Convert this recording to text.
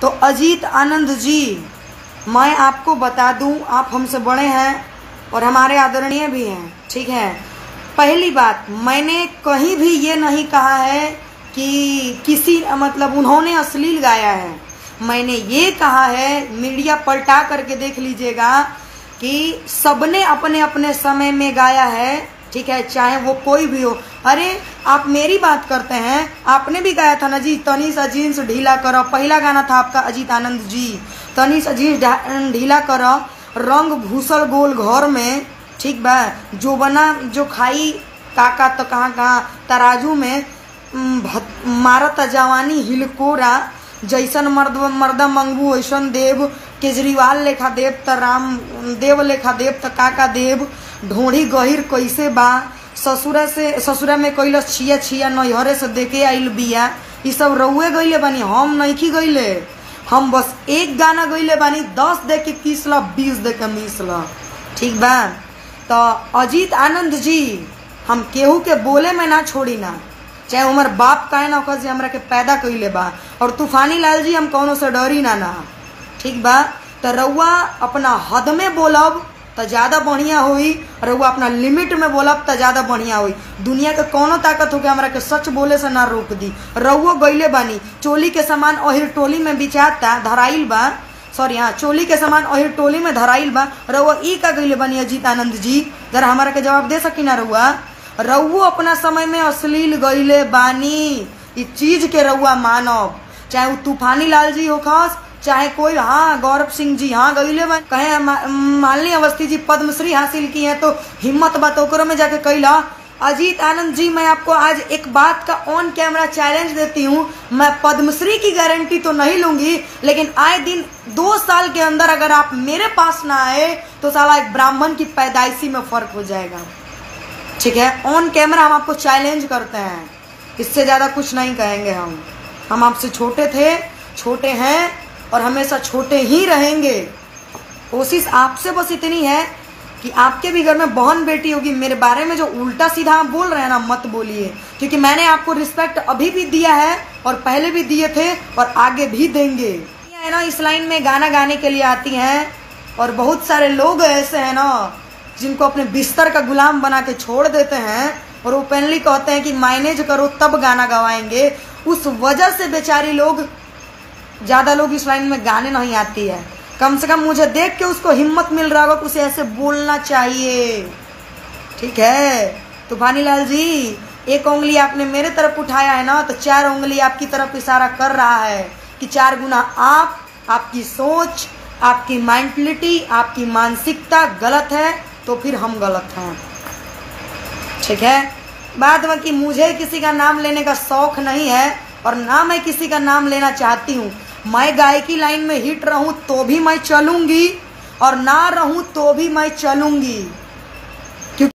तो अजीत आनंद जी, मैं आपको बता दूं, आप हमसे बड़े हैं और हमारे आदरणीय भी हैं, ठीक है। पहली बात, मैंने कहीं भी ये नहीं कहा है कि किसी मतलब उन्होंने अश्लील गाया है। मैंने ये कहा है, मीडिया पलटा करके देख लीजिएगा कि सबने अपने अपने समय में गाया है, ठीक है, चाहे वो कोई भी हो। अरे आप मेरी बात करते हैं, आपने भी गाया था ना जी, तनी सा जीन्स ढीला करो, पहला गाना था आपका अजीत आनंद जी, तनी सा जीन्स ढीला करो, रंग भूसड़ गोल घर में, ठीक बा, जो बना जो खाई काका तो कहाँ कहाँ तराजू में मारत जवानी हिलकोरा, जैसन मर्दा मंगू वैसन देव, केजरीवाल लेखा देव त राम देव लेखा देव त काका देव, ढोढ़ी गहिर कैसे बा, ससुरा में कैलस छिया छिया, नैहरे से देके आइल बिया। ये सब रउए गईले बानी, हम नहीं गईले। हम बस एक गाना गईले बानी, 10 दे के किसला 20 दे के मिसला, ठीक बा। तो अजीत आनंद जी, हम केहू के बोले में ना छोड़ी ना, चाहे हमार बाप काहे ना ओकर जी हमरा के पैदा कइले बा, और तूफानी लाल जी हम कौनो से डरी ना, ठीक बा। तो रउआ अपना हद में बोलब तो ज़्यादा बढ़िया हुई, रउआ अपना लिमिट में बोलब तो ज़्यादा बढ़िया हुई। दुनिया के कौनो ताकत हो के हमरा के सच बोले से ना रोक दी। रउआ गईले बानी, चोली के सामान ओहिर टोली में बिचाता धराइल बा, सॉरी हाँ, चोली के सामान ओहिर टोली में धराइल बा, रउआ ई का गईले बानी अजीत आनंद जी, जरा हमारा के जवाब दे सकी ना रउआ। रउआ अपना समय में अश्लील गईले बानी, इस चीज के रउआ मानब, चाहे वो तूफानी लाल जी हो खास, चाहे कोई, हाँ गौरव सिंह जी, हाँ गईले बा, कहे मालिनी अवस्थी जी पद्मश्री हासिल की है, तो हिम्मत बात ओकरों में जाके कैला। अजीत आनंद जी, मैं आपको आज एक बात का ऑन कैमरा चैलेंज देती हूँ, मैं पद्मश्री की गारंटी तो नहीं लूंगी, लेकिन आए दिन 2 साल के अंदर अगर आप मेरे पास ना आए तो साला एक ब्राह्मण की पैदाइशी में फर्क हो जाएगा, ठीक है। ऑन कैमरा हम आपको चैलेंज करते हैं, इससे ज्यादा कुछ नहीं कहेंगे। हम आपसे छोटे थे, छोटे हैं और हमेशा छोटे ही रहेंगे। कोशिश आपसे बस इतनी है कि आपके भी घर में बहन बेटी होगी, मेरे बारे में जो उल्टा सीधा आप बोल रहे हैं ना, मत बोलिए, क्योंकि मैंने आपको रिस्पेक्ट अभी भी दिया है और पहले भी दिए थे और आगे भी देंगे। है ना, इस लाइन में गाना गाने के लिए आती हैं और बहुत सारे लोग ऐसे हैं ना जिनको अपने बिस्तर का गुलाम बना के छोड़ देते हैं और ओपनली कहते हैं कि मैनेज करो तब गाना गवाएंगे। उस वजह से बेचारी लोग, ज्यादा लोग इस लाइन में गाने नहीं आती है। कम से कम मुझे देख के उसको हिम्मत मिल रहा होगा कि उसे ऐसे बोलना चाहिए, ठीक है। तूफानी लाल जी, एक उंगली आपने मेरे तरफ उठाया है ना, तो 4 उंगली आपकी तरफ इशारा कर रहा है कि 4 गुना आप, आपकी सोच, आपकी मेंटलिटी, आपकी मानसिकता गलत है, तो फिर हम गलत हैं, ठीक है। बाद में कि मुझे किसी का नाम लेने का शौक नहीं है और ना मैं किसी का नाम लेना चाहती हूँ। मैं गायकी लाइन में हिट रहूं तो भी मैं चलूंगी और ना रहूं तो भी मैं चलूंगी।